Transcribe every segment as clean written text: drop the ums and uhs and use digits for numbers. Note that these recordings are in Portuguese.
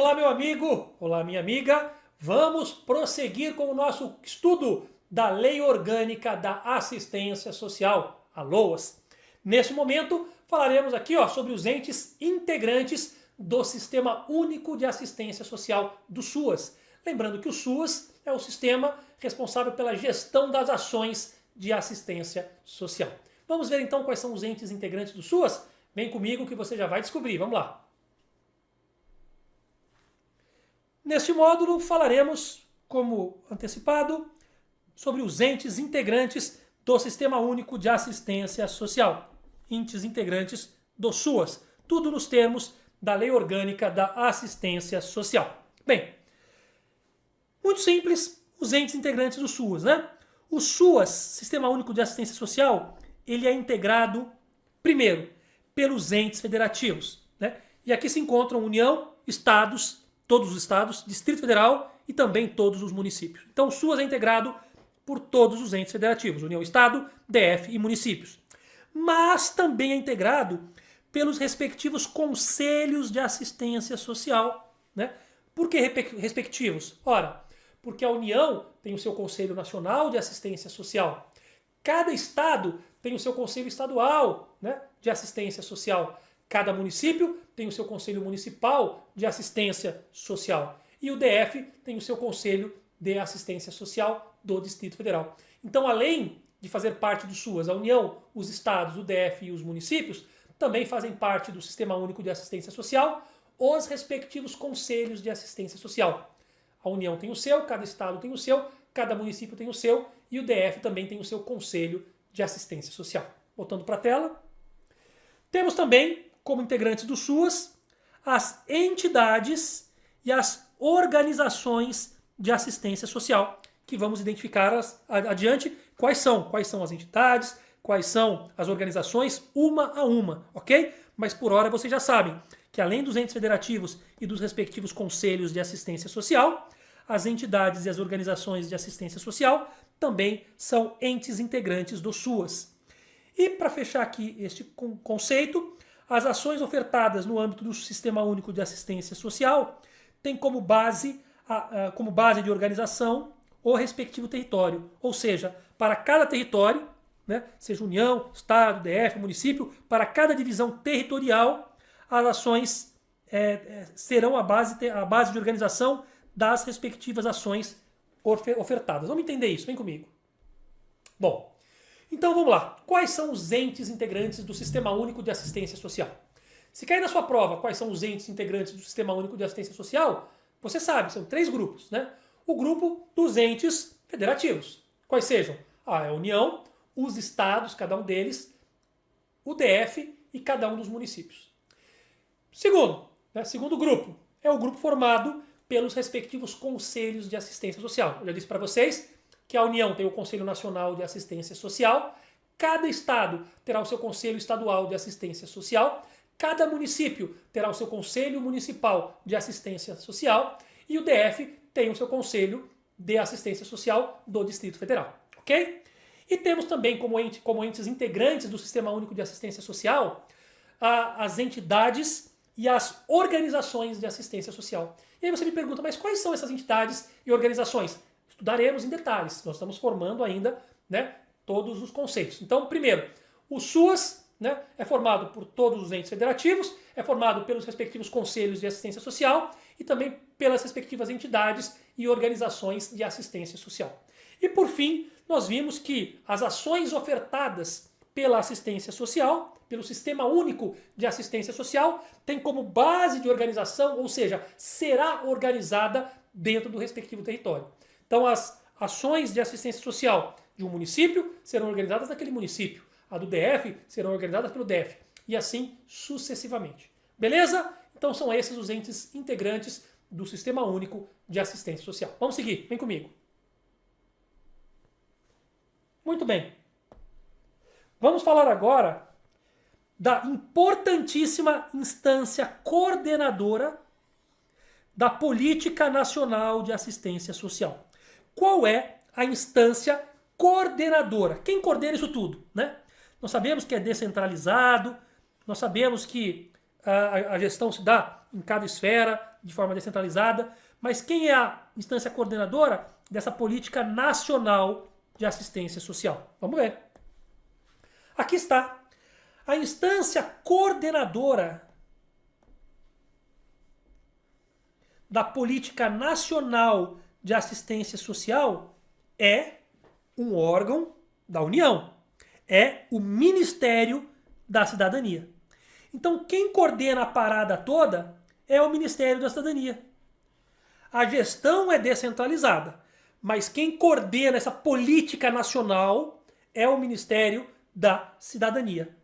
Olá, meu amigo! Olá, minha amiga! Vamos prosseguir com o nosso estudo da Lei Orgânica da Assistência Social, a LOAS. Neste momento, falaremos aqui sobre os entes integrantes do Sistema Único de Assistência Social, do SUAS. Lembrando que o SUAS é o sistema responsável pela gestão das ações de assistência social. Vamos ver então quais são os entes integrantes do SUAS? Vem comigo que você já vai descobrir. Vamos lá! Neste módulo falaremos, como antecipado, sobre os entes integrantes do Sistema Único de Assistência Social. Entes integrantes do SUAS. Tudo nos termos da Lei Orgânica da Assistência Social. Bem, muito simples, os entes integrantes do SUAS, né? O SUAS, Sistema Único de Assistência Social, ele é integrado, primeiro, pelos entes federativos, né? E aqui se encontram União, Estados, todos os estados, Distrito Federal e também todos os municípios. Então o SUAS é integrado por todos os entes federativos, União, Estado, DF e municípios. Mas também é integrado pelos respectivos conselhos de assistência social, né? Por que respectivos? Ora, porque a União tem o seu Conselho Nacional de Assistência Social. Cada estado tem o seu Conselho Estadual, né, de Assistência Social. Cada município tem o seu Conselho Municipal de Assistência Social. E o DF tem o seu Conselho de Assistência Social do Distrito Federal. Então, além de fazer parte do SUAS, a União, os estados, o DF e os municípios também fazem parte do Sistema Único de Assistência Social, os respectivos conselhos de assistência social. A União tem o seu, cada estado tem o seu, cada município tem o seu e o DF também tem o seu Conselho de Assistência Social. Voltando para a tela. Temos também, como integrantes do SUAS, as entidades e as organizações de assistência social, que vamos identificar adiante quais são as entidades, quais são as organizações, uma a uma, ok? Mas por hora vocês já sabem que além dos entes federativos e dos respectivos conselhos de assistência social, as entidades e as organizações de assistência social também são entes integrantes do SUAS. E para fechar aqui este conceito, as ações ofertadas no âmbito do Sistema Único de Assistência Social têm como base de organização o respectivo território. Ou seja, para cada território, né, seja União, Estado, DF, município, para cada divisão territorial, as ações serão a base de organização das respectivas ações ofertadas. Vamos entender isso, vem comigo. Bom, então vamos lá. Quais são os entes integrantes do Sistema Único de Assistência Social? Se cair na sua prova quais são os entes integrantes do Sistema Único de Assistência Social, você sabe, são 3 grupos, né? O grupo dos entes federativos. Quais sejam? A União, os estados, cada um deles, o DF e cada um dos municípios. Segundo grupo, é o grupo formado pelos respectivos conselhos de assistência social. Eu já disse para vocês que a União tem o Conselho Nacional de Assistência Social, cada estado terá o seu Conselho Estadual de Assistência Social, cada município terá o seu Conselho Municipal de Assistência Social e o DF tem o seu Conselho de Assistência Social do Distrito Federal, ok? E temos também como entes integrantes do Sistema Único de Assistência Social as entidades e as organizações de assistência social. E aí você me pergunta, mas quais são essas entidades e organizações? Estudaremos em detalhes, nós estamos formando ainda, né, todos os conceitos. Então, primeiro, o SUAS, né, é formado por todos os entes federativos, é formado pelos respectivos conselhos de assistência social e também pelas respectivas entidades e organizações de assistência social. E por fim, nós vimos que as ações ofertadas pela assistência social, pelo Sistema Único de Assistência Social, tem como base de organização, ou seja, será organizada dentro do respectivo território. Então as ações de assistência social de um município serão organizadas naquele município, a do DF serão organizadas pelo DF, e assim sucessivamente. Beleza? Então são esses os entes integrantes do Sistema Único de Assistência Social. Vamos seguir, vem comigo. Muito bem. Vamos falar agora da importantíssima instância coordenadora da Política Nacional de Assistência Social. Qual é a instância coordenadora? Quem coordena isso tudo, né? Nós sabemos que é descentralizado, nós sabemos que a gestão se dá em cada esfera de forma descentralizada. Mas quem é a instância coordenadora dessa política nacional de assistência social? Vamos ver. Aqui está. A instância coordenadora da política nacional de assistência social é um órgão da União. É o Ministério da Cidadania. Então, quem coordena a parada toda é o Ministério da Cidadania. A gestão é descentralizada, mas quem coordena essa política nacional é o Ministério da Cidadania.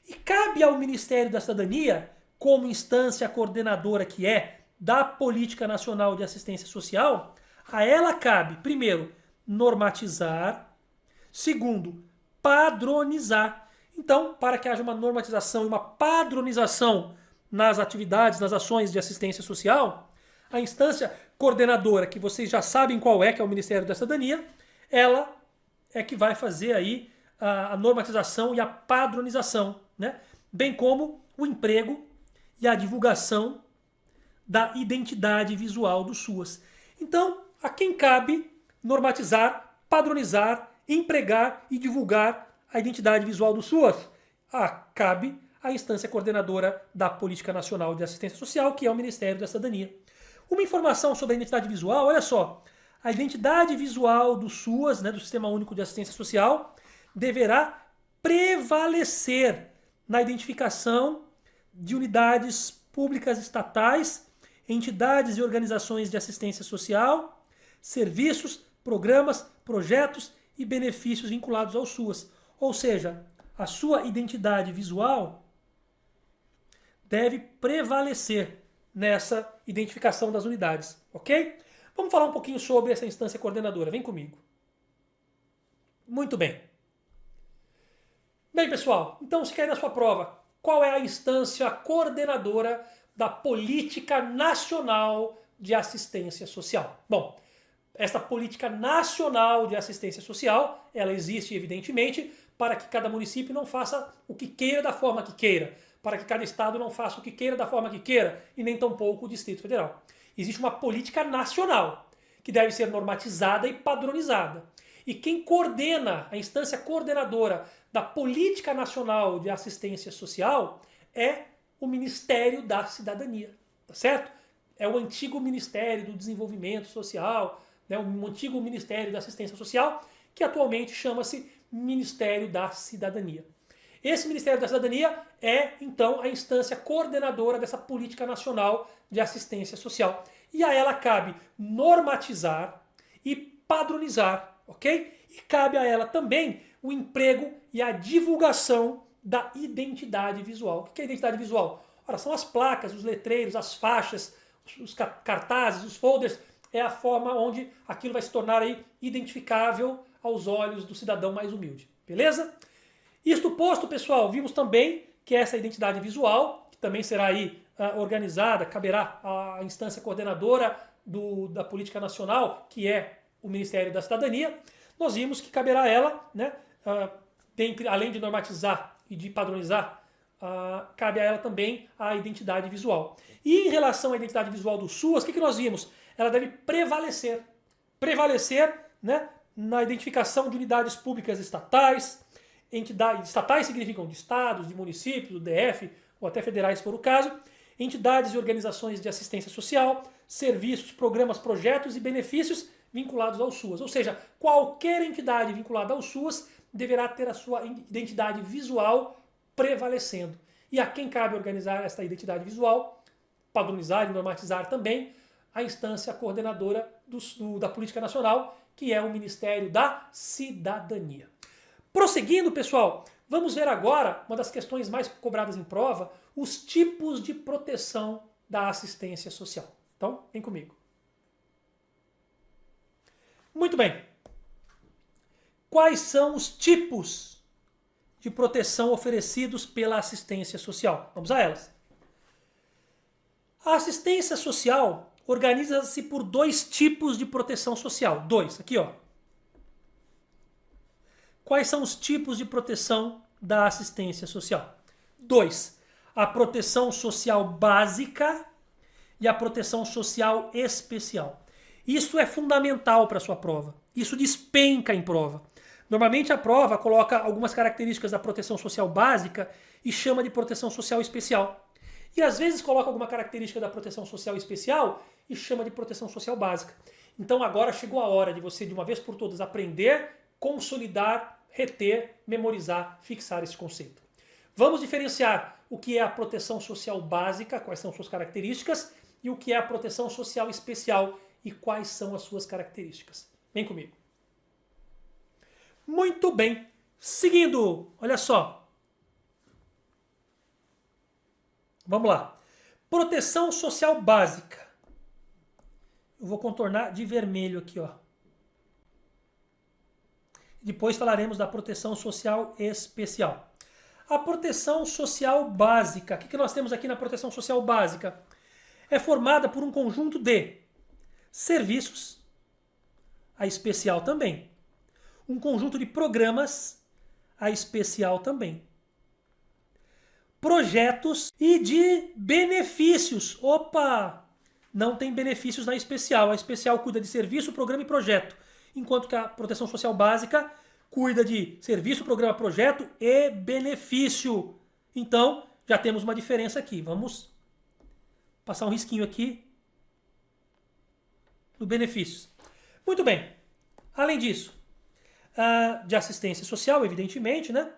E cabe ao Ministério da Cidadania, como instância coordenadora que é da Política Nacional de Assistência Social, a ela cabe, primeiro, normatizar, segundo, padronizar. Então, para que haja uma normatização e uma padronização nas atividades, nas ações de assistência social, a instância coordenadora, que vocês já sabem qual é, que é o Ministério da Cidadania, ela é que vai fazer aí a normatização e a padronização, né? Bem como o emprego e a divulgação da identidade visual do SUAS. Então, a quem cabe normatizar, padronizar, empregar e divulgar a identidade visual do SUAS? Cabe à instância coordenadora da Política Nacional de Assistência Social, que é o Ministério da Cidadania. Uma informação sobre a identidade visual, olha só, a identidade visual do SUAS, né, do Sistema Único de Assistência Social, deverá prevalecer na identificação de unidades públicas estatais, entidades e organizações de assistência social, serviços, programas, projetos e benefícios vinculados ao SUAS. Ou seja, a sua identidade visual deve prevalecer nessa identificação das unidades, ok? Vamos falar um pouquinho sobre essa instância coordenadora. Vem comigo. Muito bem. Bem, pessoal, então se quer na sua prova, qual é a instância coordenadora da Política Nacional de Assistência Social? Bom, essa Política Nacional de Assistência Social, ela existe, evidentemente, para que cada município não faça o que queira da forma que queira, para que cada estado não faça o que queira da forma que queira, e nem tampouco o Distrito Federal. Existe uma política nacional, que deve ser normatizada e padronizada. E quem coordena, a instância coordenadora da Política Nacional de Assistência Social é o Ministério da Cidadania, tá certo? É o antigo Ministério do Desenvolvimento Social, né, o antigo Ministério da Assistência Social, que atualmente chama-se Ministério da Cidadania. Esse Ministério da Cidadania é, então, a instância coordenadora dessa Política Nacional de Assistência Social. E a ela cabe normatizar e padronizar, ok? E cabe a ela também o emprego e a divulgação da identidade visual. O que é identidade visual? Ora, são as placas, os letreiros, as faixas, os cartazes, os folders. É a forma onde aquilo vai se tornar aí identificável aos olhos do cidadão mais humilde. Beleza? Isto posto, pessoal, vimos também que essa identidade visual, que também será aí organizada, caberá à instância coordenadora da política nacional, que é o Ministério da Cidadania, nós vimos que caberá a ela, né, além de normatizar e de padronizar, cabe a ela também a identidade visual. E em relação à identidade visual do SUAS, o que nós vimos? Ela deve prevalecer. Prevalecer, né, na identificação de unidades públicas estatais. Entidades estatais significam de estados, de municípios, do DF, ou até federais, se for o caso. Entidades e organizações de assistência social, serviços, programas, projetos e benefícios vinculados ao SUAS. Ou seja, qualquer entidade vinculada ao SUAS deverá ter a sua identidade visual prevalecendo. E a quem cabe organizar esta identidade visual, padronizar e normatizar também, a instância coordenadora da Política Nacional, que é o Ministério da Cidadania. Prosseguindo, pessoal, vamos ver agora uma das questões mais cobradas em prova, os tipos de proteção da assistência social. Então, vem comigo. Muito bem. Quais são os tipos de proteção oferecidos pela assistência social? Vamos a elas. A assistência social organiza-se por dois tipos de proteção social. Dois, aqui ó. Quais são os tipos de proteção da assistência social? 2. A proteção social básica e a proteção social especial. Isso é fundamental para a sua prova. Isso despenca em prova. Normalmente a prova coloca algumas características da proteção social básica e chama de proteção social especial. E às vezes coloca alguma característica da proteção social especial e chama de proteção social básica. Então agora chegou a hora de você, de uma vez por todas, aprender, consolidar, reter, memorizar, fixar esse conceito. Vamos diferenciar o que é a proteção social básica, quais são suas características, e o que é a proteção social especial e quais são as suas características. Vem comigo. Muito bem. Seguindo, olha só. Vamos lá. Proteção social básica. Eu vou contornar de vermelho aqui, ó. Depois falaremos da proteção social especial. A proteção social básica. O que nós temos aqui na proteção social básica? É formada por um conjunto de serviços, a especial também. Um conjunto de programas, a especial também. Projetos e de benefícios. Opa! Não tem benefícios na especial. A especial cuida de serviço, programa e projeto. Enquanto que a proteção social básica cuida de serviço, programa, projeto e benefício. Então, já temos uma diferença aqui. Vamos passar um risquinho aqui no benefícios. Muito bem. Além disso, de assistência social, evidentemente, né?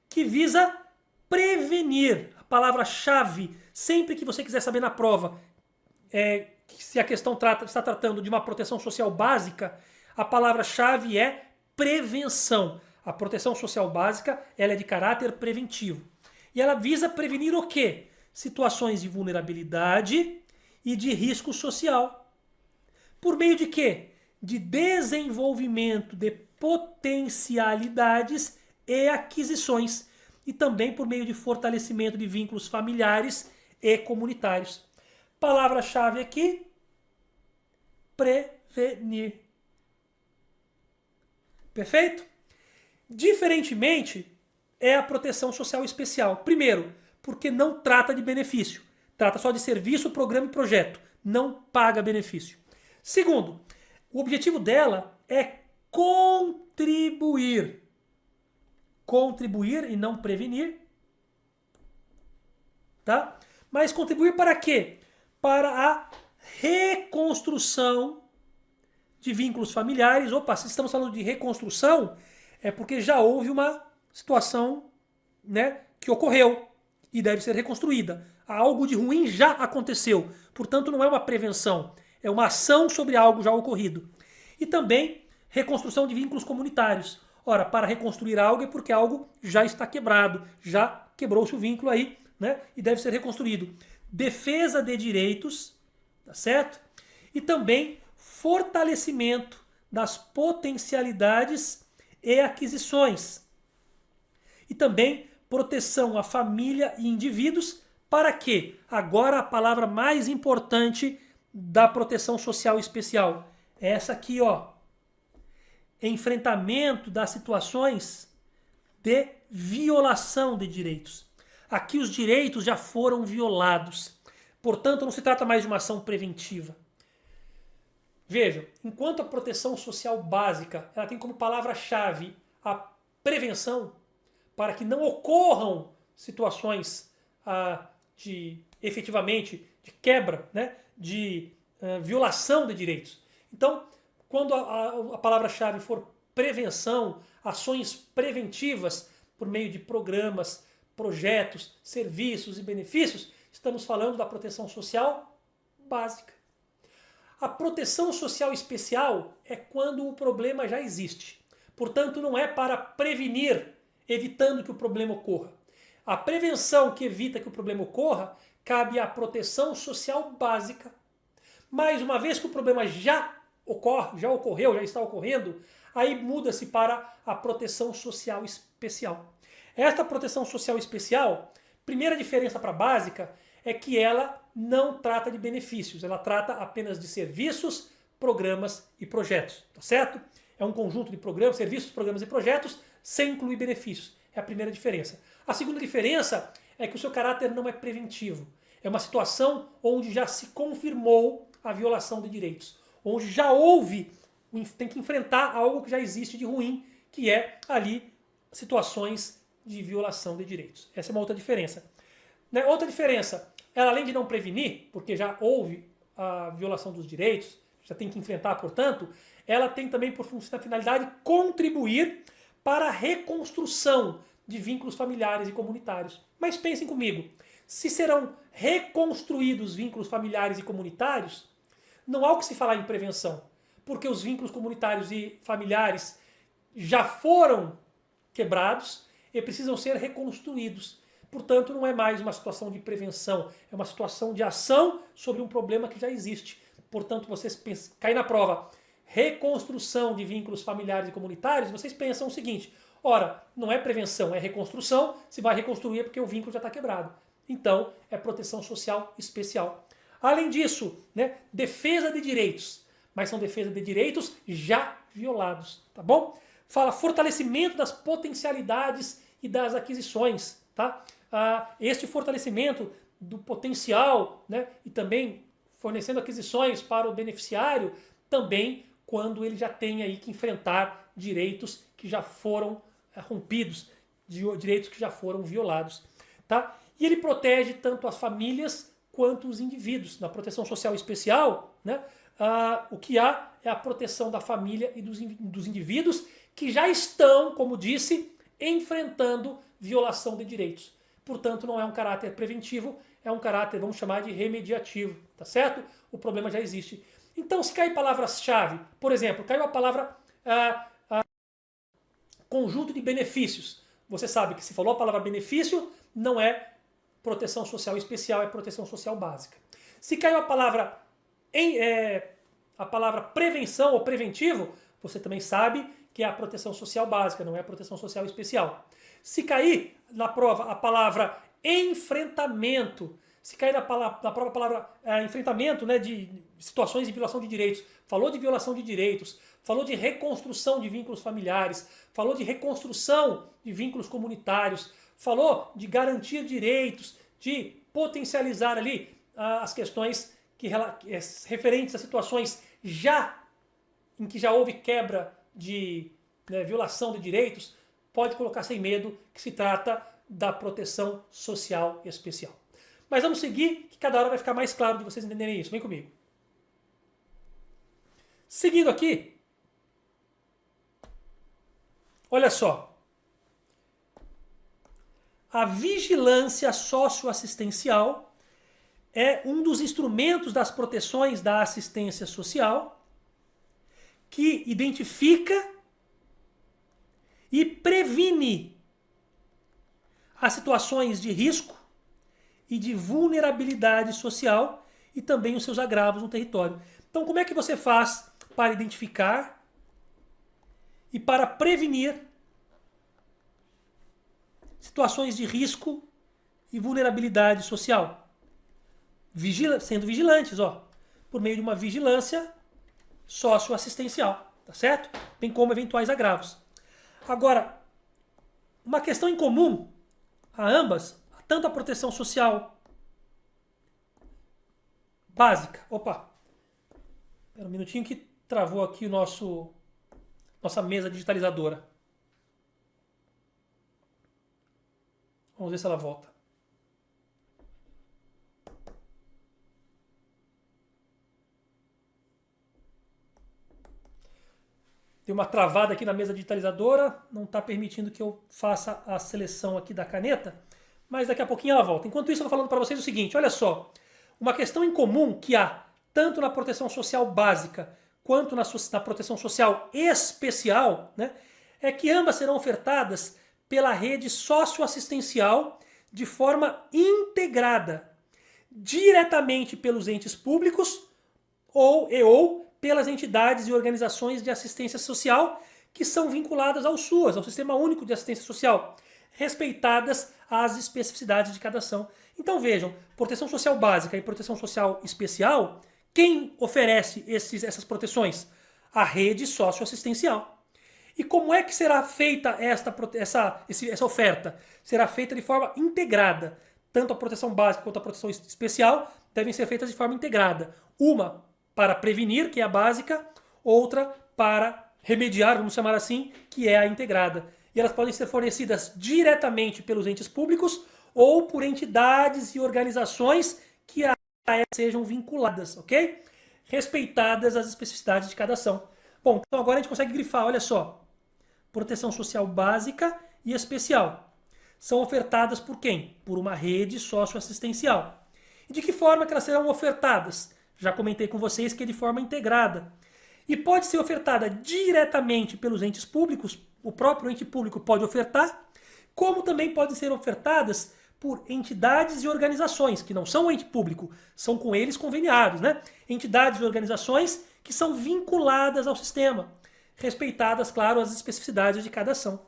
Que visa prevenir. A palavra-chave, sempre que você quiser saber na prova se a questão está tratando de uma proteção social básica, a palavra-chave é prevenção. A proteção social básica ela é de caráter preventivo. E ela visa prevenir o quê? Situações de vulnerabilidade e de risco social. Por meio de quê? De desenvolvimento de potencialidades e aquisições. E também por meio de fortalecimento de vínculos familiares e comunitários. Palavra-chave aqui, prevenir. Perfeito? Diferentemente, é a proteção social especial. Primeiro, porque não trata de benefício. Trata só de serviço, programa e projeto. Não paga benefício. Segundo, o objetivo dela é contribuir. Contribuir e não prevenir. Tá? Mas contribuir para quê? Para a reconstrução de vínculos familiares. Opa, se estamos falando de reconstrução, é porque já houve uma situação, né, que ocorreu e deve ser reconstruída. Algo de ruim já aconteceu. Portanto, não é uma prevenção. É uma ação sobre algo já ocorrido. E também reconstrução de vínculos comunitários. Ora, para reconstruir algo é porque algo já está quebrado, já quebrou-se o vínculo aí, né? E deve ser reconstruído. Defesa de direitos, tá certo? E também fortalecimento das potencialidades e aquisições. E também proteção à família e indivíduos. Para quê? Agora a palavra mais importante da proteção social especial. É essa aqui, ó. Enfrentamento das situações de violação de direitos. Aqui os direitos já foram violados. Portanto, não se trata mais de uma ação preventiva. Vejam, enquanto a proteção social básica ela tem como palavra-chave a prevenção para que não ocorram situações efetivamente de quebra, né, de violação de direitos. Então, quando a palavra-chave for prevenção, ações preventivas por meio de programas, projetos, serviços e benefícios, estamos falando da proteção social básica. A proteção social especial é quando o problema já existe. Portanto, não é para prevenir, evitando que o problema ocorra. A prevenção que evita que o problema ocorra cabe à proteção social básica. Mas uma vez que o problema já ocorre, já ocorreu, já está ocorrendo, aí muda-se para a proteção social especial. Esta proteção social especial, primeira diferença para a básica, é que ela não trata de benefícios, ela trata apenas de serviços, programas e projetos, tá certo? É um conjunto de programas, serviços, programas e projetos, sem incluir benefícios. É a primeira diferença. A segunda diferença é que o seu caráter não é preventivo. É uma situação onde já se confirmou a violação de direitos, onde já houve, tem que enfrentar algo que já existe de ruim, que é ali situações de violação de direitos. Essa é uma outra diferença. Né? Outra diferença, ela além de não prevenir, porque já houve a violação dos direitos, já tem que enfrentar, portanto, ela tem também por finalidade contribuir para a reconstrução de vínculos familiares e comunitários. Mas pensem comigo, se serão reconstruídos vínculos familiares e comunitários, não há o que se falar em prevenção, porque os vínculos comunitários e familiares já foram quebrados e precisam ser reconstruídos. Portanto, não é mais uma situação de prevenção, é uma situação de ação sobre um problema que já existe. Portanto, vocês caem na prova, reconstrução de vínculos familiares e comunitários, vocês pensam o seguinte, ora, não é prevenção, é reconstrução, se vai reconstruir é porque o vínculo já está quebrado. Então, é proteção social especial. Além disso, né, defesa de direitos, mas são defesa de direitos já violados, tá bom? Fala fortalecimento das potencialidades e das aquisições, tá? Este fortalecimento do potencial, né, e também fornecendo aquisições para o beneficiário, também quando ele já tem aí que enfrentar direitos que já foram rompidos, direitos que já foram violados, tá? E ele protege tanto as famílias quanto os indivíduos. Na proteção social especial, né, o que há é a proteção da família e dos indivíduos que já estão, como disse, enfrentando violação de direitos. Portanto, não é um caráter preventivo, é um caráter, vamos chamar de remediativo, tá certo? O problema já existe. Então, se cair palavras-chave, por exemplo, caiu a palavra conjunto de benefícios. Você sabe que se falou a palavra benefício, não é proteção social especial, é proteção social básica. Se caiu a palavra prevenção ou preventivo, você também sabe que é a proteção social básica, não é a proteção social especial. Se cair na prova a palavra enfrentamento, se cair na prova a palavra enfrentamento, né, de situações de violação de direitos, falou de violação de direitos, falou de reconstrução de vínculos familiares, falou de reconstrução de vínculos comunitários, falou de garantir direitos, de potencializar ali as questões referentes a situações em que já houve quebra de violação de direitos, pode colocar sem medo que se trata da proteção social especial. Mas vamos seguir, que cada hora vai ficar mais claro de vocês entenderem isso. Vem comigo. Seguindo aqui, olha só. A vigilância socioassistencial é um dos instrumentos das proteções da assistência social que identifica e previne as situações de risco e de vulnerabilidade social e também os seus agravos no território. Então, como é que você faz para identificar e para prevenir situações de risco e vulnerabilidade social? Sendo vigilantes, por meio de uma vigilância socioassistencial, tá certo? Bem como eventuais agravos. Agora, uma questão em comum a ambas, tanto a proteção social básica. Opa! Espera um minutinho que travou aqui nossa mesa digitalizadora. Vamos ver se ela volta. Deu uma travada aqui na mesa digitalizadora, não está permitindo que eu faça a seleção aqui da caneta, mas daqui a pouquinho ela volta. Enquanto isso, eu vou falando para vocês o seguinte, olha só, uma questão em comum que há tanto na proteção social básica quanto na proteção social especial, né, é que ambas serão ofertadas pela rede socioassistencial de forma integrada, diretamente pelos entes públicos ou pelas entidades e organizações de assistência social que são vinculadas ao SUAS, ao Sistema Único de Assistência Social, respeitadas as especificidades de cada ação. Então vejam, proteção social básica e proteção social especial, quem oferece essas proteções? A rede socioassistencial. E como é que será feita essa oferta? Será feita de forma integrada, tanto a proteção básica quanto a proteção especial devem ser feitas de forma integrada. Uma para prevenir, que é a básica, outra para remediar, vamos chamar assim, que é a integrada. E elas podem ser fornecidas diretamente pelos entes públicos ou por entidades e organizações que a elas sejam vinculadas, ok? Respeitadas as especificidades de cada ação. Bom, então agora a gente consegue grifar, olha só. Proteção social básica e especial. São ofertadas por quem? Por uma rede socioassistencial. E de que forma que elas serão ofertadas? Já comentei com vocês que é de forma integrada. E pode ser ofertada diretamente pelos entes públicos, o próprio ente público pode ofertar, como também podem ser ofertadas por entidades e organizações, que não são o ente público, são com eles conveniados, né? Entidades e organizações que são vinculadas ao sistema, respeitadas, claro, as especificidades de cada ação.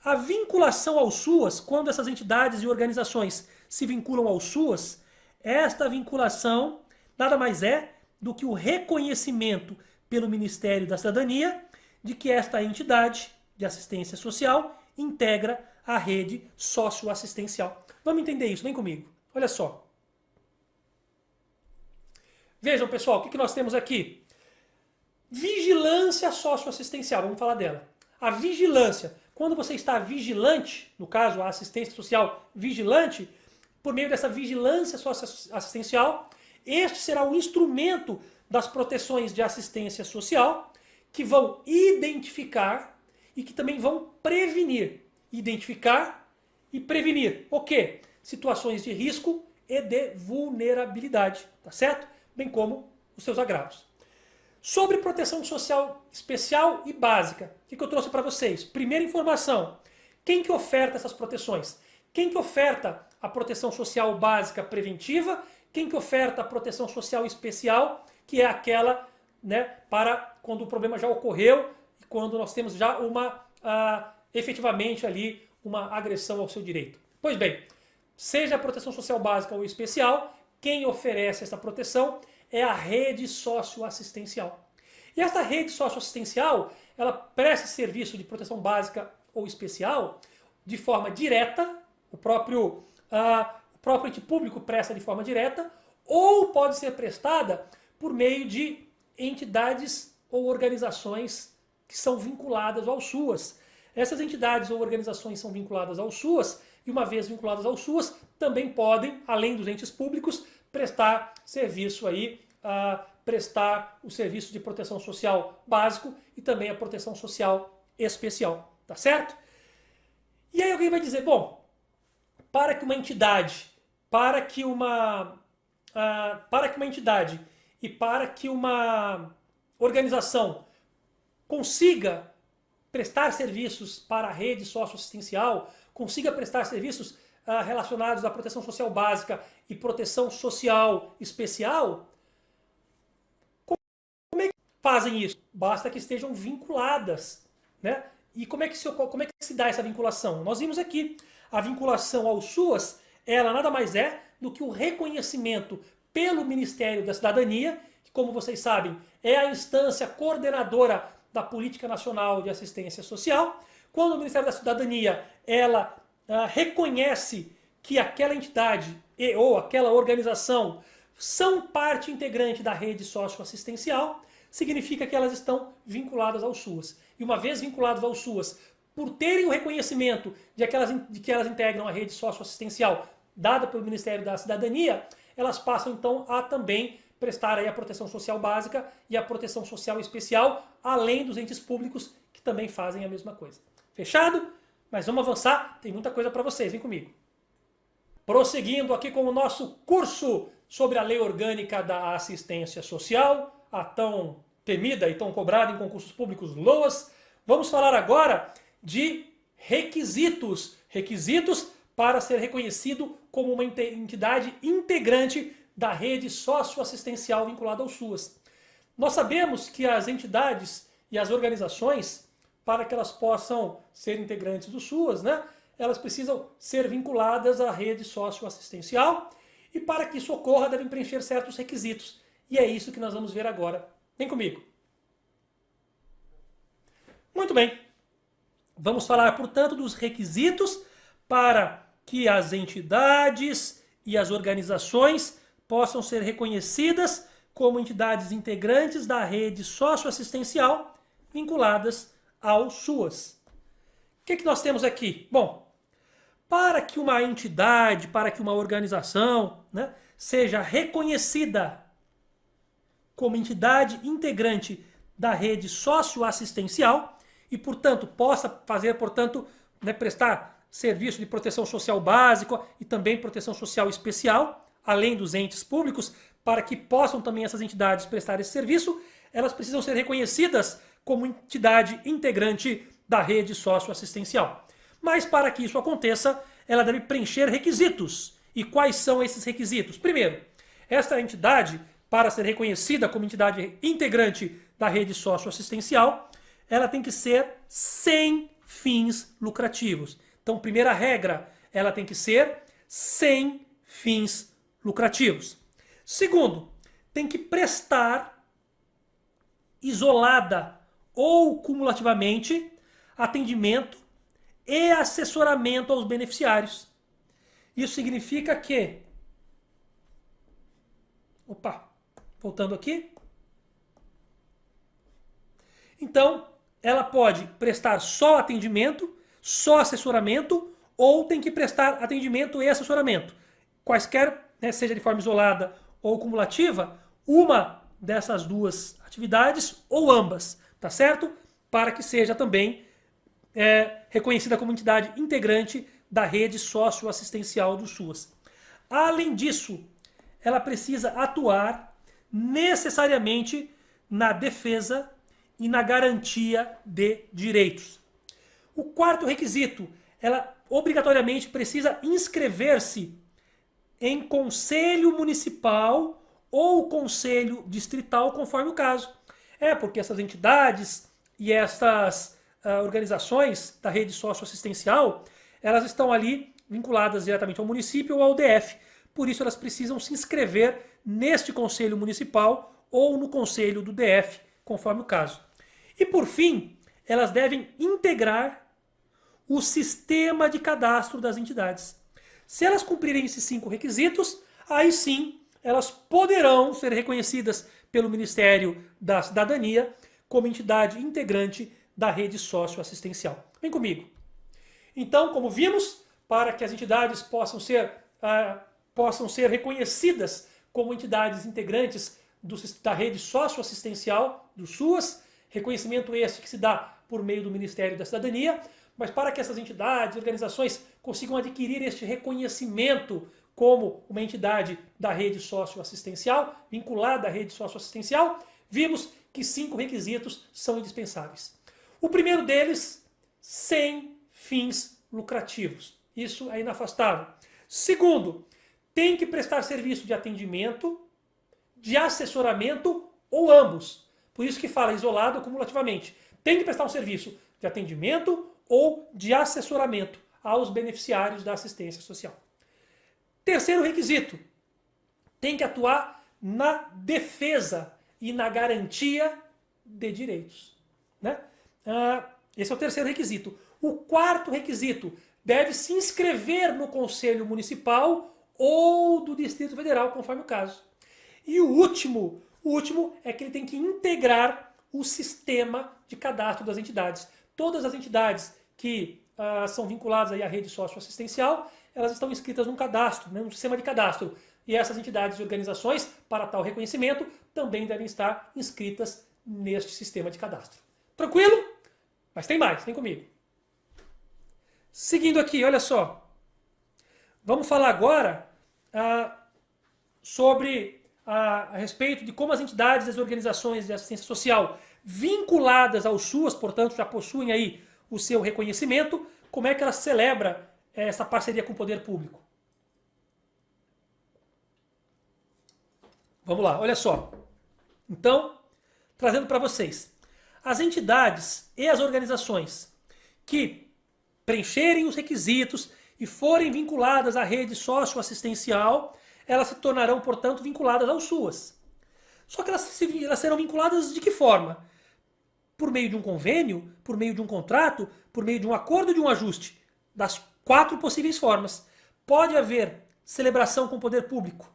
A vinculação ao SUAS, quando essas entidades e organizações se vinculam ao SUAS, esta vinculação nada mais é do que o reconhecimento pelo Ministério da Cidadania de que esta entidade de assistência social integra a rede socioassistencial. Vamos entender isso, vem comigo. Olha só. Vejam, pessoal, o que nós temos aqui? Vigilância socioassistencial, vamos falar dela. A vigilância, quando você está vigilante, no caso a assistência social vigilante, por meio dessa vigilância socioassistencial, este será o instrumento das proteções de assistência social que vão identificar e que também vão prevenir. Identificar e prevenir o quê? Situações de risco e de vulnerabilidade, tá certo? Bem como os seus agravos. Sobre proteção social especial e básica, o que eu trouxe para vocês? Primeira informação, quem que oferta essas proteções? Quem que oferta a proteção social básica preventiva? Quem que oferta a proteção social especial, que é aquela, né, para quando o problema já ocorreu e quando nós temos já efetivamente ali uma agressão ao seu direito. Pois bem, seja a proteção social básica ou especial, quem oferece essa proteção é a rede socioassistencial. E essa rede socioassistencial, ela presta serviço de proteção básica ou especial de forma direta, o próprio ente público presta de forma direta, ou pode ser prestada por meio de entidades ou organizações que são vinculadas ao SUAS. Essas entidades ou organizações são vinculadas ao SUAS e, uma vez vinculadas ao SUAS, também podem, além dos entes públicos, prestar serviço aí, prestar o serviço de proteção social básico e também a proteção social especial, tá certo? E aí alguém vai dizer, bom, para que uma entidade e para que uma organização consiga prestar serviços para a rede socioassistencial, consiga prestar serviços relacionados à proteção social básica e proteção social especial, como é que fazem isso? Basta que estejam vinculadas, né? E como é que se dá essa vinculação? Nós vimos aqui, a vinculação ao SUAS, ela nada mais é do que o reconhecimento pelo Ministério da Cidadania, que, como vocês sabem, é a instância coordenadora da Política Nacional de Assistência Social. Quando o Ministério da Cidadania ela reconhece que aquela entidade ou aquela organização são parte integrante da rede socioassistencial, significa que elas estão vinculadas ao SUAS. E uma vez vinculadas ao SUAS, por terem o reconhecimento de que elas integram a rede socioassistencial dada pelo Ministério da Cidadania, elas passam então a também prestar aí a proteção social básica e a proteção social especial, além dos entes públicos que também fazem a mesma coisa. Fechado? Mas vamos avançar, tem muita coisa para vocês, vem comigo. Prosseguindo aqui com o nosso curso sobre a Lei Orgânica da Assistência Social, a tão temida e tão cobrada em concursos públicos LOAS, vamos falar agora de requisitos. Requisitos para ser reconhecido como uma entidade integrante da rede socioassistencial vinculada ao SUAS. Nós sabemos que as entidades e as organizações, para que elas possam ser integrantes do SUAS, né, elas precisam ser vinculadas à rede socioassistencial e para que isso ocorra devem preencher certos requisitos. E é isso que nós vamos ver agora. Vem comigo. Muito bem. Vamos falar, portanto, dos requisitos para que as entidades e as organizações possam ser reconhecidas como entidades integrantes da rede socioassistencial vinculadas ao SUAS. O que nós temos aqui? Bom, para que uma entidade, para que uma organização, né, seja reconhecida como entidade integrante da rede socioassistencial e, portanto, possa fazer, né, prestar serviço de proteção social básico e também proteção social especial, além dos entes públicos, para que possam também essas entidades prestar esse serviço, elas precisam ser reconhecidas como entidade integrante da rede socioassistencial. Mas para que isso aconteça, ela deve preencher requisitos. E quais são esses requisitos? Primeiro, esta entidade, para ser reconhecida como entidade integrante da rede socioassistencial, ela tem que ser sem fins lucrativos. Então, primeira regra, ela tem que ser sem fins lucrativos. Segundo, tem que prestar isolada ou cumulativamente atendimento e assessoramento aos beneficiários. Isso significa que... Opa, voltando aqui. Então, ela pode prestar só atendimento, só assessoramento, ou tem que prestar atendimento e assessoramento. Quaisquer, né, seja de forma isolada ou cumulativa, uma dessas duas atividades ou ambas, tá certo? Para que seja também reconhecida como entidade integrante da rede socioassistencial do SUAS. Além disso, ela precisa atuar necessariamente na defesa e na garantia de direitos. O quarto requisito, ela obrigatoriamente precisa inscrever-se em conselho municipal ou conselho distrital, conforme o caso. Porque essas entidades e essas organizações da rede socioassistencial, elas estão ali vinculadas diretamente ao município ou ao DF. Por isso elas precisam se inscrever neste conselho municipal ou no conselho do DF, conforme o caso. E por fim, elas devem integrar o sistema de cadastro das entidades. Se elas cumprirem esses 5 requisitos, aí sim elas poderão ser reconhecidas pelo Ministério da Cidadania como entidade integrante da rede socioassistencial. Vem comigo. Então, como vimos, para que as entidades possam ser reconhecidas como entidades integrantes da rede socioassistencial do SUAS, reconhecimento este que se dá por meio do Ministério da Cidadania, mas para que essas entidades e organizações consigam adquirir este reconhecimento como uma entidade da rede socioassistencial, vinculada à rede socioassistencial, vimos que 5 requisitos são indispensáveis. O primeiro deles, sem fins lucrativos. Isso é inafastável. Segundo, tem que prestar serviço de atendimento, de assessoramento ou ambos. Por isso que fala isolado ou cumulativamente. Tem que prestar um serviço de atendimento ou de assessoramento aos beneficiários da assistência social. Terceiro requisito, tem que atuar na defesa e na garantia de direitos. Né? Esse é o terceiro requisito. O quarto requisito, deve se inscrever no Conselho Municipal ou do Distrito Federal, conforme o caso. E o último é que ele tem que integrar o sistema de cadastro das entidades. Todas as entidades que são vinculadas aí à rede socioassistencial, elas estão inscritas num cadastro, né, num sistema de cadastro. E essas entidades e organizações, para tal reconhecimento, também devem estar inscritas neste sistema de cadastro. Tranquilo? Mas tem mais, vem comigo. Seguindo aqui, olha só. Vamos falar agora a respeito de como as entidades e as organizações de assistência social vinculadas ao SUAS, portanto, já possuem aí o seu reconhecimento, como é que ela celebra essa parceria com o poder público. Vamos lá, olha só. Então, trazendo para vocês. As entidades e as organizações que preencherem os requisitos e forem vinculadas à rede socioassistencial, elas se tornarão, portanto, vinculadas ao SUAS. Só que elas serão vinculadas de que forma? Por meio de um convênio, por meio de um contrato, por meio de um acordo de um ajuste. Das 4 possíveis formas. pode haver celebração com o poder público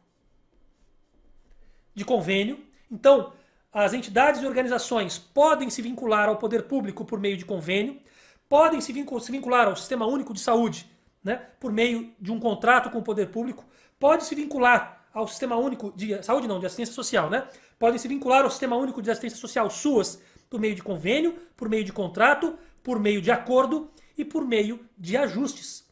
de convênio. Então, as entidades e organizações podem se vincular ao poder público por meio de convênio, podem se vincular ao Sistema Único de Saúde, né, por meio de um contrato com o poder público, pode se vincular ao Sistema Único de Saúde, não, de Assistência Social, né? Podem se vincular ao Sistema Único de Assistência Social, SUAS, por meio de convênio, por meio de contrato, por meio de acordo e por meio de ajustes.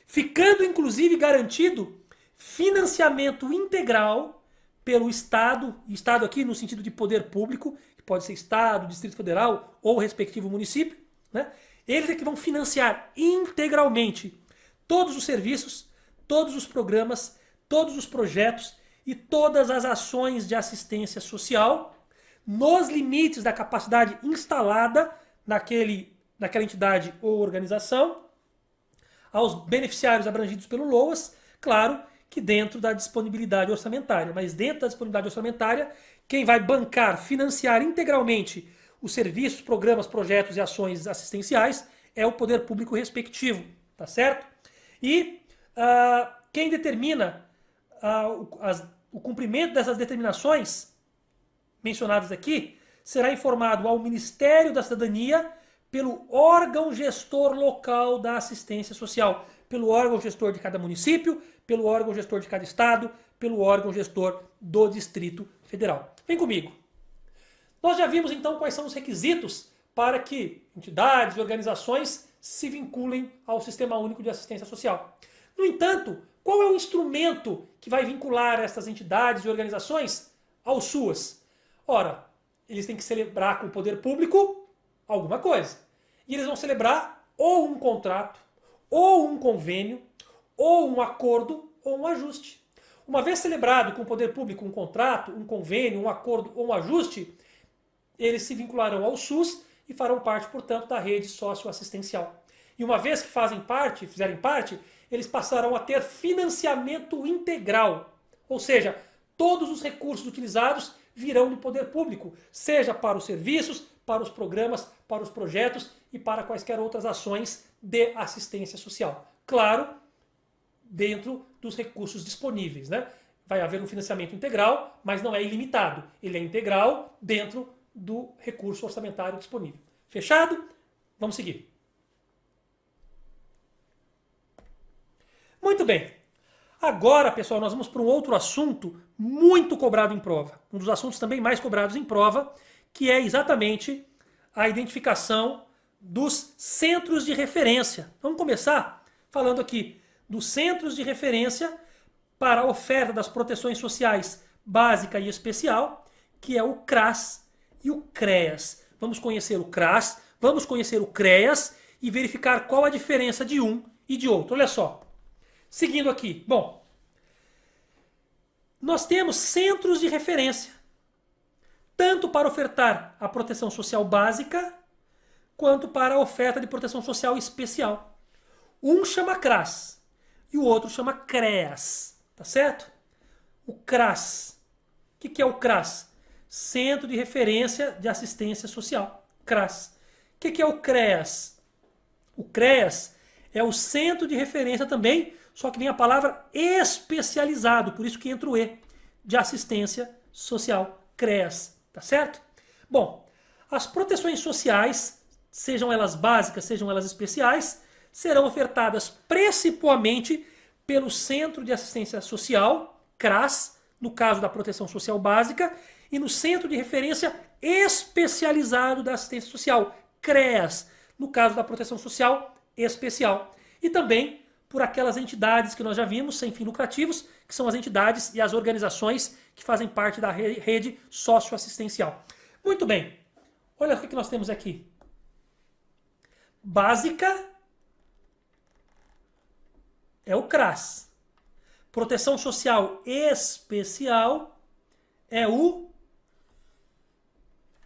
Ficando, inclusive, garantido financiamento integral pelo Estado, Estado aqui no sentido de poder público, que pode ser Estado, Distrito Federal ou o respectivo município, né? Eles é que vão financiar integralmente todos os serviços, todos os programas, todos os projetos e todas as ações de assistência social nos limites da capacidade instalada naquela entidade ou organização, aos beneficiários abrangidos pelo LOAS, claro que dentro da disponibilidade orçamentária. Mas dentro da disponibilidade orçamentária, quem vai bancar, financiar integralmente os serviços, programas, projetos e ações assistenciais é o poder público respectivo, tá certo? E quem determina o cumprimento dessas determinações mencionadas aqui será informado ao Ministério da Cidadania pelo órgão gestor local da assistência social, pelo órgão gestor de cada município, pelo órgão gestor de cada estado, pelo órgão gestor do Distrito Federal. Vem comigo. Nós já vimos então quais são os requisitos para que entidades e organizações se vinculem ao Sistema Único de Assistência Social. No entanto, qual é o instrumento que vai vincular essas entidades e organizações ao SUAS? Ora, eles têm que celebrar com o poder público alguma coisa. E eles vão celebrar ou um contrato, ou um convênio, ou um acordo, ou um ajuste. Uma vez celebrado com o poder público um contrato, um convênio, um acordo ou um ajuste, eles se vincularão ao SUS e farão parte, portanto, da rede socioassistencial. E uma vez que fizerem parte, eles passarão a ter financiamento integral. Ou seja, todos os recursos utilizados virão do poder público, seja para os serviços, para os programas, para os projetos e para quaisquer outras ações de assistência social. Claro, dentro dos recursos disponíveis, né? Vai haver um financiamento integral, mas não é ilimitado. Ele é integral dentro do recurso orçamentário disponível. Fechado? Vamos seguir. Muito bem. Agora, pessoal, nós vamos para um outro assunto muito cobrado em prova. Um dos assuntos também mais cobrados em prova, que é exatamente a identificação dos centros de referência. Vamos começar falando aqui dos centros de referência para a oferta das proteções sociais básica e especial, que é o CRAS e o CREAS. Vamos conhecer o CRAS, vamos conhecer o CREAS e verificar qual a diferença de um e de outro. Olha só. Seguindo aqui. Bom, nós temos centros de referência, tanto para ofertar a proteção social básica, quanto para a oferta de proteção social especial. Um chama CRAS e o outro chama CREAS, tá certo? O CRAS. O que é o CRAS? Centro de Referência de Assistência Social. CRAS. O que é o CREAS? O CREAS é o centro de referência também, só que vem a palavra especializado, por isso que entra o E, de assistência social, CREAS, tá certo? Bom, as proteções sociais, sejam elas básicas, sejam elas especiais, serão ofertadas principalmente pelo Centro de Assistência Social, CRAS, no caso da proteção social básica, e no Centro de Referência Especializado da Assistência Social, CREAS, no caso da proteção social especial. E também por aquelas entidades que nós já vimos, sem fins lucrativos, que são as entidades e as organizações que fazem parte da rede socioassistencial. Muito bem. Olha o que nós temos aqui. Básica é o CRAS. Proteção social especial é o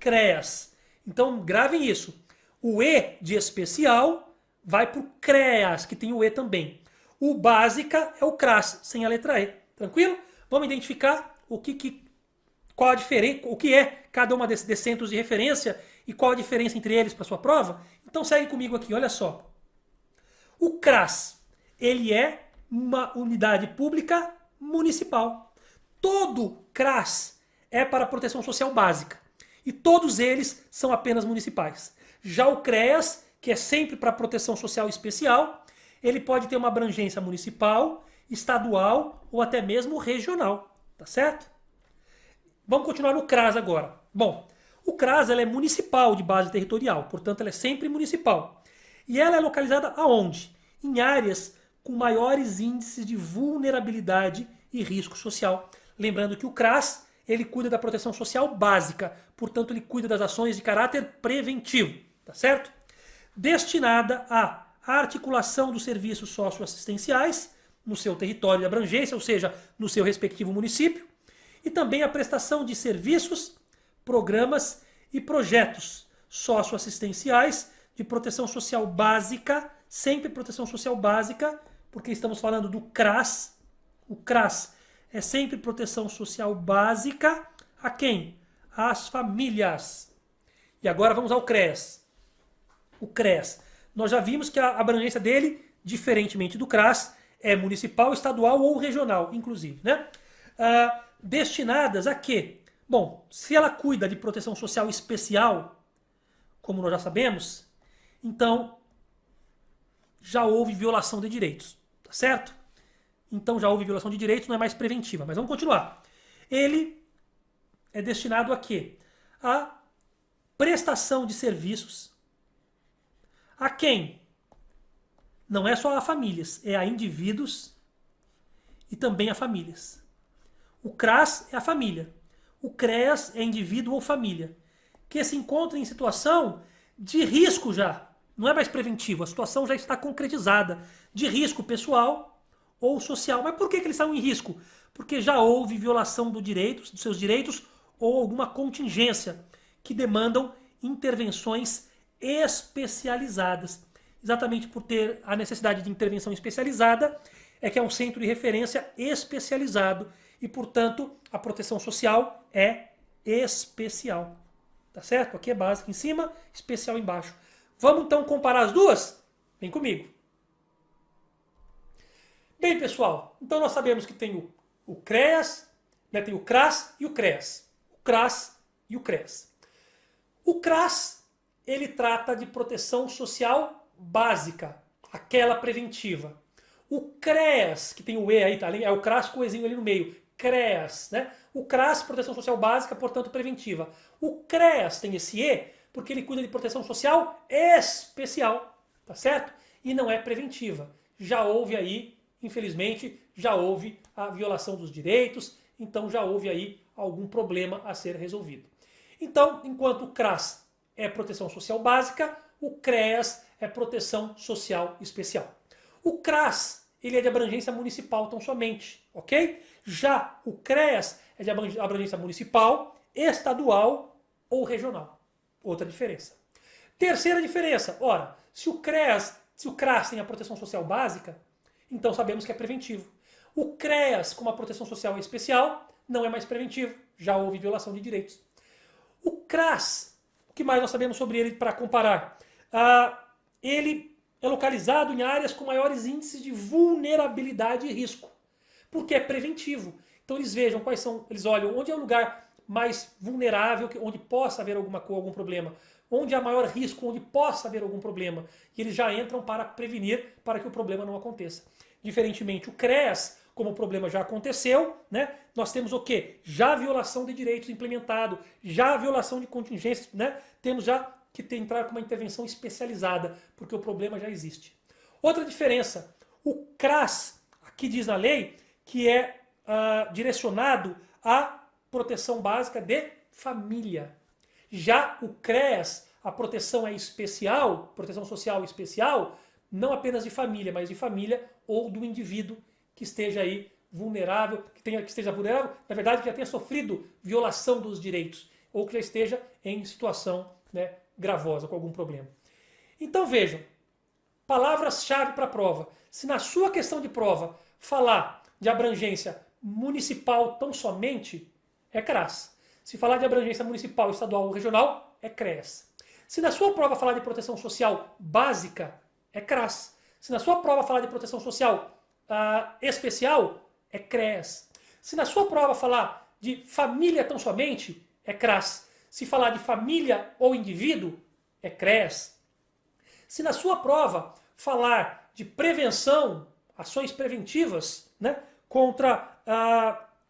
CREAS. Então, gravem isso. O E de especial vai para o CREAS, que tem o E também. O básica é o CRAS, sem a letra E. Tranquilo? Vamos identificar qual a diferença, o que é cada uma desses centros de referência e qual a diferença entre eles para a sua prova? Então segue comigo aqui, olha só. O CRAS, ele é uma unidade pública municipal. Todo CRAS é para proteção social básica. E todos eles são apenas municipais. Já o CREAS, que é sempre para proteção social especial, ele pode ter uma abrangência municipal, estadual ou até mesmo regional. Tá certo? Vamos continuar no CRAS agora. Bom, o CRAS ela é municipal de base territorial, portanto ela é sempre municipal. E ela é localizada aonde? Em áreas com maiores índices de vulnerabilidade e risco social. Lembrando que o CRAS ele cuida da proteção social básica, portanto ele cuida das ações de caráter preventivo, tá certo? Destinada à articulação dos serviços socioassistenciais no seu território de abrangência, ou seja, no seu respectivo município, e também a prestação de serviços, programas e projetos socioassistenciais de proteção social básica, sempre proteção social básica, porque estamos falando do CRAS. O CRAS é sempre proteção social básica a quem? Às famílias. E agora vamos ao CREAS. O CREAS. Nós já vimos que a abrangência dele, diferentemente do CRAS, é municipal, estadual ou regional, inclusive, né? Destinadas a quê? Bom, se ela cuida de proteção social especial, como nós já sabemos, então já houve violação de direitos, tá certo? Então já houve violação de direitos, não é mais preventiva. Mas vamos continuar. Ele é destinado a quê? A prestação de serviços a quem? Não é só a famílias, é a indivíduos e também a famílias. O CRAS é a família. O CREAS é indivíduo ou família, que se encontra em situação de risco já. Não é mais preventivo, a situação já está concretizada de risco pessoal ou social. Mas por que eles estão em risco? Porque já houve violação dos seus direitos ou alguma contingência que demandam intervenções especializadas. Exatamente por ter a necessidade de intervenção especializada, é que é um centro de referência especializado e, portanto, a proteção social é especial. Tá certo? Aqui é básico em cima, especial embaixo. Vamos então comparar as duas? Vem comigo. Bem, pessoal, então nós sabemos que tem o CREAS, né, tem o CRAS e o CREAS. O CRAS e o CREAS. O CRAS, ele trata de proteção social básica, aquela preventiva. O CREAS, que tem o E aí, tá? É o CRAS com o Ezinho ali no meio. CREAS, né? O CRAS, proteção social básica, portanto preventiva. O CREAS tem esse E porque ele cuida de proteção social especial, tá certo? E não é preventiva. Já houve aí, infelizmente, já houve a violação dos direitos, então já houve aí algum problema a ser resolvido. Então, enquanto o CRAS é proteção social básica, o CREAS é proteção social especial. O CRAS, ele é de abrangência municipal tão somente, ok? Já o CREAS é de abrangência municipal, estadual ou regional. Outra diferença. Terceira diferença, ora, se o CRAS tem a proteção social básica, então sabemos que é preventivo. O CREAS com uma proteção social especial não é mais preventivo, já houve violação de direitos. O CRAS, o que mais nós sabemos sobre ele para comparar? Ele é localizado em áreas com maiores índices de vulnerabilidade e risco, porque é preventivo. Então eles vejam quais são, eles olham onde é o lugar mais vulnerável, onde possa haver algum problema, onde há maior risco, onde possa haver algum problema, e eles já entram para prevenir, para que o problema não aconteça. Diferentemente, o CREAS, como o problema já aconteceu, né, nós temos o quê? Já violação de direitos implementado, já violação de contingências, né, temos já que entrar com uma intervenção especializada, porque o problema já existe. Outra diferença, o CRAS, aqui diz na lei, que é direcionado à proteção básica de família. Já o CREAS, a proteção é especial, proteção social especial, não apenas de família, mas de família ou do indivíduo que esteja aí vulnerável, que esteja vulnerável, na verdade que já tenha sofrido violação dos direitos, ou que já esteja em situação, né, gravosa, com algum problema. Então vejam, palavras-chave para a prova. Se na sua questão de prova falar de abrangência municipal tão somente, é CRAS. Se falar de abrangência municipal, estadual ou regional, é CREAS. Se na sua prova falar de proteção social básica, é CRAS. Se na sua prova falar de proteção social especial, é CREAS. Se na sua prova falar de família tão somente, é CRAS. Se falar de família ou indivíduo, é CREAS. Se na sua prova falar de prevenção, ações preventivas, né, contra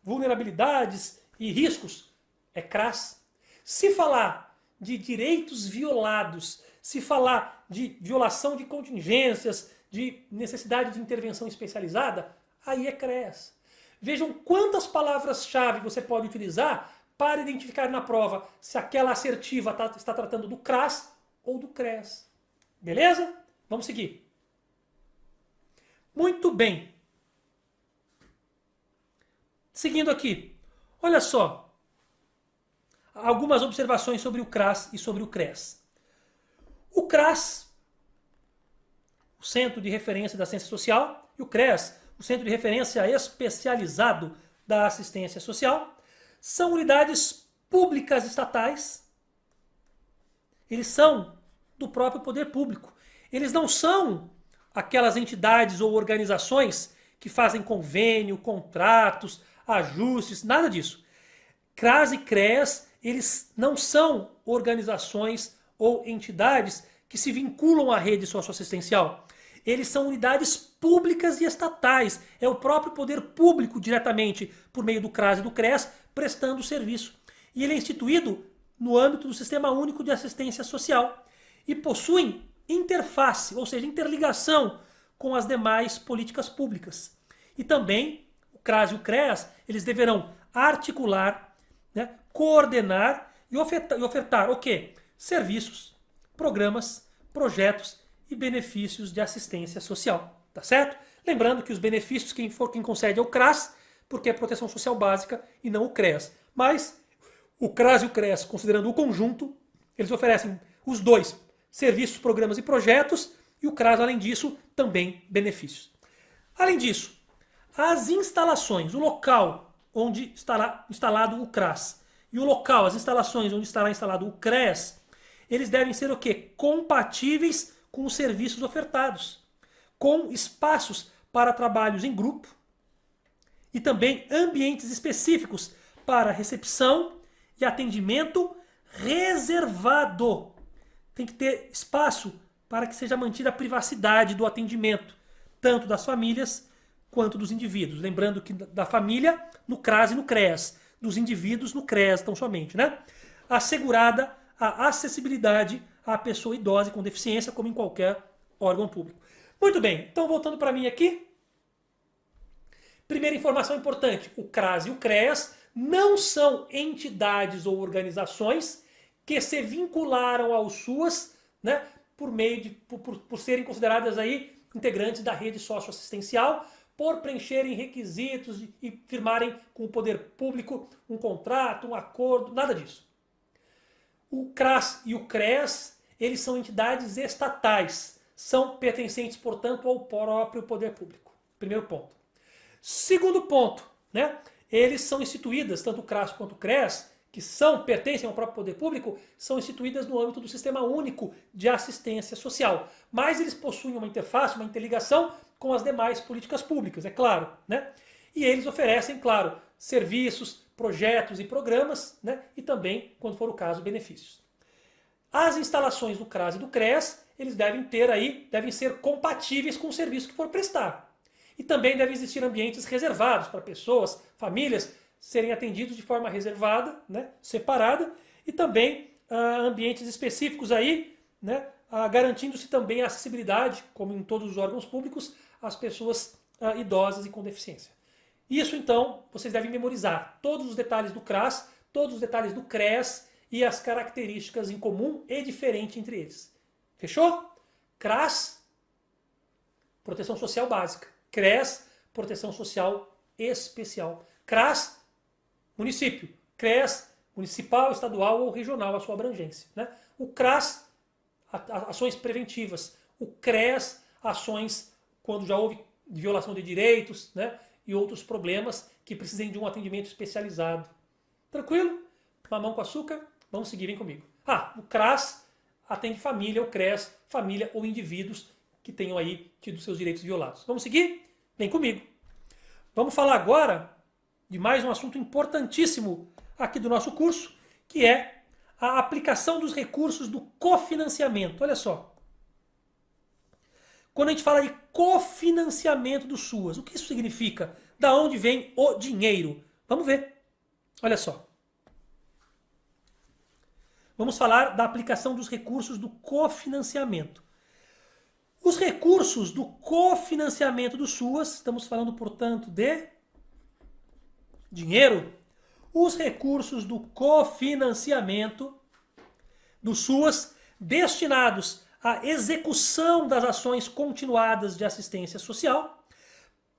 vulnerabilidades e riscos, é CRAS. Se falar de direitos violados, se falar de violação de contingências, de necessidade de intervenção especializada, aí é CREAS. Vejam quantas palavras-chave você pode utilizar para identificar na prova se aquela assertiva está tratando do CRAS ou do CREAS. Beleza? Vamos seguir. Muito bem. Seguindo aqui. Olha só. Algumas observações sobre o CRAS e sobre o CREAS. O CRAS, o Centro de Referência da Ciência Social, e o CREAS, o Centro de Referência Especializado da Assistência Social, são unidades públicas estatais. Eles são do próprio poder público. Eles não são aquelas entidades ou organizações que fazem convênio, contratos, ajustes, nada disso. CRAS e CREAS, eles não são organizações ou entidades que se vinculam à rede socioassistencial. Eles são unidades públicas e estatais. É o próprio poder público diretamente, por meio do CRAS e do CREAS, prestando o serviço. E ele é instituído no âmbito do Sistema Único de Assistência Social e possuem interface, ou seja, interligação com as demais políticas públicas. E também o CRAS e o CREAS, eles deverão articular, né, coordenar e ofertar o quê? Serviços, programas, projetos e benefícios de assistência social. Tá certo? Lembrando que os benefícios, quem concede é o CRAS, porque é proteção social básica e não o CREAS. Mas o CRAS e o CREAS, considerando o conjunto, eles oferecem os dois, serviços, programas e projetos, e o CRAS, além disso, também benefícios. Além disso, as instalações, o local onde estará instalado o CRAS e o local, as instalações onde estará instalado o CREAS, eles devem ser o quê? Compatíveis com os serviços ofertados, com espaços para trabalhos em grupo e também ambientes específicos para recepção e atendimento reservado. Tem que ter espaço para que seja mantida a privacidade do atendimento, tanto das famílias quanto dos indivíduos. Lembrando que da família no CRAS e no CREAS, dos indivíduos no CREAS tão somente, né? Assegurada a acessibilidade à pessoa idosa e com deficiência, como em qualquer órgão público. Muito bem, então voltando para mim aqui. Primeira informação importante, o CRAS e o CREAS não são entidades ou organizações que se vincularam ao SUAS, né, por serem consideradas aí integrantes da rede socioassistencial, por preencherem requisitos e firmarem com o poder público um contrato, um acordo, nada disso. O CRAS e o CREAS, eles são entidades estatais, são pertencentes, portanto, ao próprio poder público. Primeiro ponto. Segundo ponto, né? Eles são instituídas, tanto o CRAS quanto o CREAS, que pertencem ao próprio poder público, são instituídas no âmbito do Sistema Único de Assistência Social. Mas eles possuem uma interface, uma interligação com as demais políticas públicas, é claro, né? E eles oferecem, claro, serviços, projetos e programas, né? E também, quando for o caso, benefícios. As instalações do CRAS e do CREAS, eles devem ser compatíveis com o serviço que for prestar. E também devem existir ambientes reservados para pessoas, famílias, serem atendidos de forma reservada, né, separada, e também ambientes específicos aí, né, garantindo-se também a acessibilidade, como em todos os órgãos públicos, às pessoas idosas e com deficiência. Isso, então, vocês devem memorizar todos os detalhes do CRAS, todos os detalhes do CREAS e as características em comum e diferente entre eles. Fechou? CRAS, proteção social básica. CREAS, proteção social especial. CRAS, município. CREAS, municipal, estadual ou regional, a sua abrangência, né? O CRAS, ações preventivas. O CREAS, ações quando já houve violação de direitos, né? E outros problemas que precisem de um atendimento especializado. Tranquilo? Mamão com açúcar? Vamos seguir, vem comigo. O CRAS atende família, o CREAS, família ou indivíduos que tenham aí tido seus direitos violados. Vamos seguir? Vem comigo. Vamos falar agora de mais um assunto importantíssimo aqui do nosso curso, que é a aplicação dos recursos do cofinanciamento. Olha só. Quando a gente fala de cofinanciamento do SUAS, o que isso significa? Da onde vem o dinheiro? Vamos ver. Olha só. Vamos falar da aplicação dos recursos do cofinanciamento. Os recursos do cofinanciamento do SUAS, estamos falando, portanto, de dinheiro. Os recursos do cofinanciamento do SUAS destinados à execução das ações continuadas de assistência social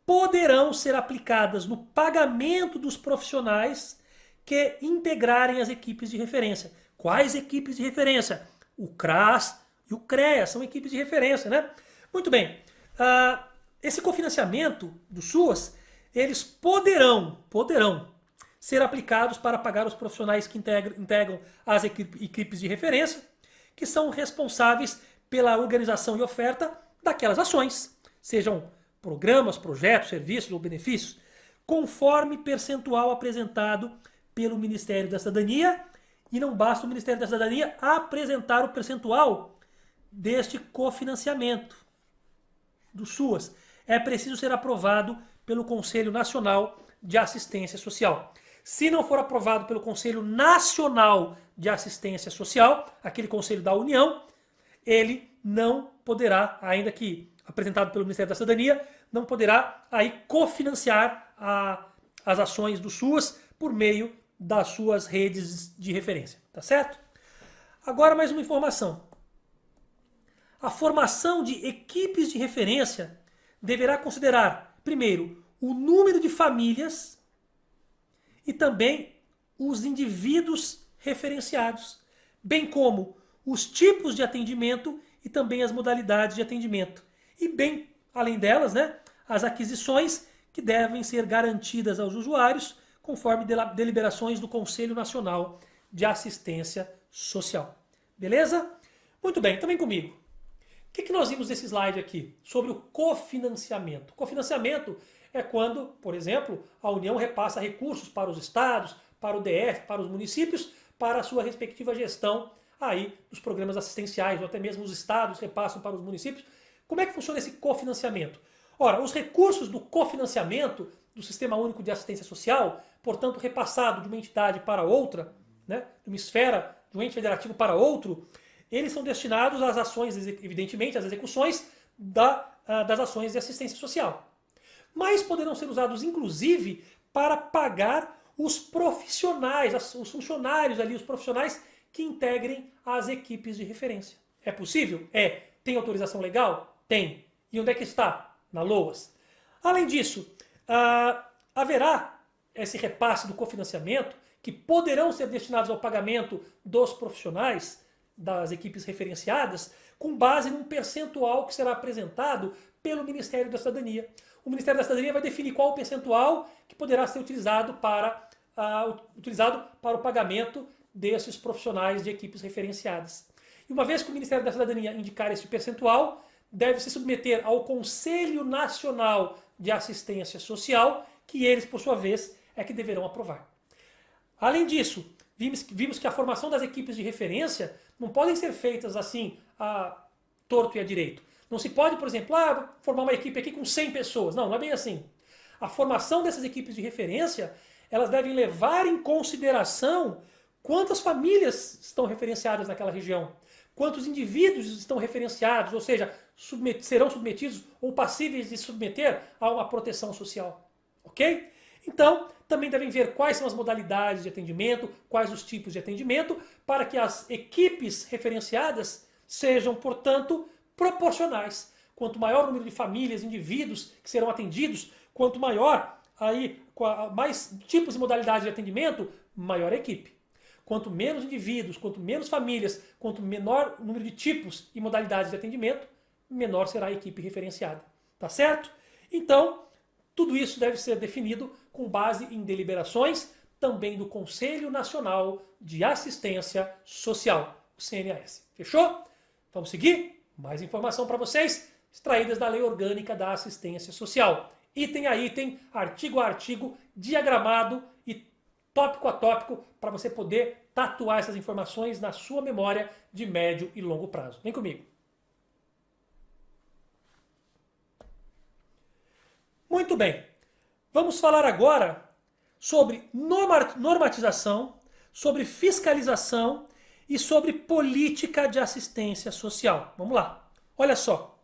poderão ser aplicadas no pagamento dos profissionais que integrarem as equipes de referência. Quais equipes de referência? O CRAS e o CREA são equipes de referência, né? Muito bem. Esse cofinanciamento do SUAS, eles poderão ser aplicados para pagar os profissionais que integram as equipes de referência, que são responsáveis pela organização e oferta daquelas ações, sejam programas, projetos, serviços ou benefícios, conforme percentual apresentado pelo Ministério da Cidadania, e não basta o Ministério da Cidadania apresentar o percentual deste cofinanciamento do SUAS. É preciso ser aprovado pelo Conselho Nacional de Assistência Social. Se não for aprovado pelo Conselho Nacional de Assistência Social, aquele Conselho da União, ele não poderá, ainda que apresentado pelo Ministério da Cidadania, não poderá aí cofinanciar as ações do SUAS por meio das suas redes de referência, tá certo? Agora mais uma informação. A formação de equipes de referência deverá considerar, primeiro, o número de famílias e também os indivíduos referenciados, bem como os tipos de atendimento e também as modalidades de atendimento. E bem, além delas, né, as aquisições que devem ser garantidas aos usuários conforme deliberações do Conselho Nacional de Assistência Social. Beleza? Muito bem, então vem comigo. O que nós vimos nesse slide aqui? Sobre o cofinanciamento. Cofinanciamento é quando, por exemplo, a União repassa recursos para os estados, para o DF, para os municípios, para a sua respectiva gestão aí dos programas assistenciais, ou até mesmo os estados repassam para os municípios. Como é que funciona esse cofinanciamento? Ora, os recursos do cofinanciamento do Sistema Único de Assistência Social, portanto repassado de uma entidade para outra, né, de uma esfera, de um ente federativo para outro, eles são destinados às ações, evidentemente, às execuções das ações de assistência social. Mas poderão ser usados, inclusive, para pagar os profissionais, os funcionários ali, os profissionais que integrem as equipes de referência. É possível? É. Tem autorização legal? Tem. E onde é que está? Na LOAS. Além disso, haverá esse repasse do cofinanciamento que poderão ser destinados ao pagamento dos profissionais das equipes referenciadas com base num percentual que será apresentado pelo Ministério da Cidadania. O Ministério da Cidadania vai definir qual o percentual que poderá ser utilizado para o pagamento desses profissionais de equipes referenciadas. E uma vez que o Ministério da Cidadania indicar esse percentual, deve se submeter ao Conselho Nacional de Assistência Social, que eles, por sua vez, é que deverão aprovar. Além disso, vimos que a formação das equipes de referência não podem ser feitas assim, a torto e a direito. Não se pode, por exemplo, formar uma equipe aqui com 100 pessoas. Não, não é bem assim. A formação dessas equipes de referência, elas devem levar em consideração quantas famílias estão referenciadas naquela região, quantos indivíduos estão referenciados, ou seja, serão submetidos ou passíveis de submeter a uma proteção social. Ok? Então, também devem ver quais são as modalidades de atendimento, quais os tipos de atendimento, para que as equipes referenciadas sejam, portanto, proporcionais. Quanto maior o número de famílias, indivíduos que serão atendidos, quanto maior, mais tipos e modalidades de atendimento, maior a equipe. Quanto menos indivíduos, quanto menos famílias, quanto menor o número de tipos e modalidades de atendimento, menor será a equipe referenciada. Tá certo? Então, tudo isso deve ser definido com base em deliberações também do Conselho Nacional de Assistência Social, o CNAS. Fechou? Vamos seguir? Mais informação para vocês, extraídas da Lei Orgânica da Assistência Social. item a item, artigo a artigo, diagramado e tópico a tópico, para você poder tatuar essas informações na sua memória de médio e longo prazo. Vem comigo. Muito bem. Vamos falar agora sobre normatização, sobre fiscalização e sobre política de assistência social. Vamos lá. Olha só.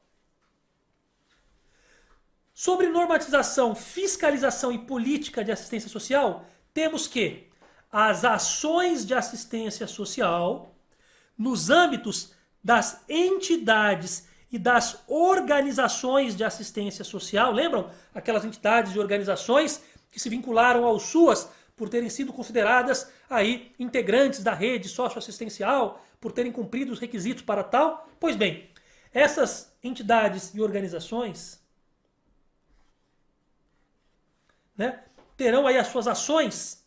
Sobre normatização, fiscalização e política de assistência social, temos que as ações de assistência social nos âmbitos das entidades e das organizações de assistência social, lembram? Aquelas entidades e organizações que se vincularam ao SUAS por terem sido consideradas aí integrantes da rede socioassistencial, por terem cumprido os requisitos para tal. Pois bem, essas entidades e organizações, né, terão aí as suas ações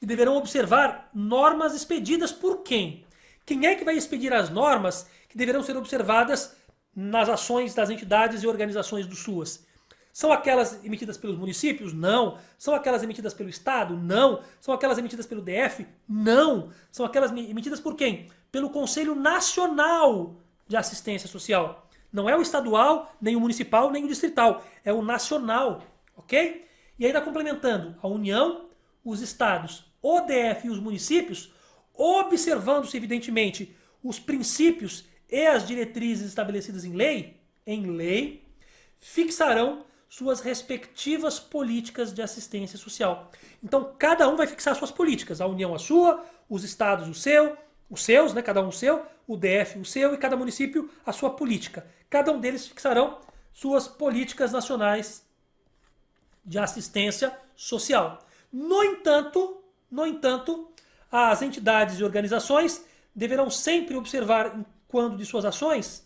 e deverão observar normas expedidas por quem? Quem é que vai expedir as normas que deverão ser observadas nas ações das entidades e organizações do SUAS? São aquelas emitidas pelos municípios? Não. São aquelas emitidas pelo Estado? Não. São aquelas emitidas pelo DF? Não. São aquelas emitidas por quem? Pelo Conselho Nacional de Assistência Social. Não é o estadual, nem o municipal, nem o distrital. É o nacional, ok? E ainda complementando, a União, os estados, o DF e os municípios, observando-se evidentemente os princípios e as diretrizes estabelecidas em lei, fixarão suas respectivas políticas de assistência social. Então, cada um vai fixar suas políticas. A União a sua, os estados os seus, né, cada um o seu, o DF o seu e cada município a sua política. Cada um deles fixarão suas políticas nacionais de assistência social. No entanto, as entidades e organizações deverão sempre observar, quando de suas ações,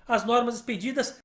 as normas expedidas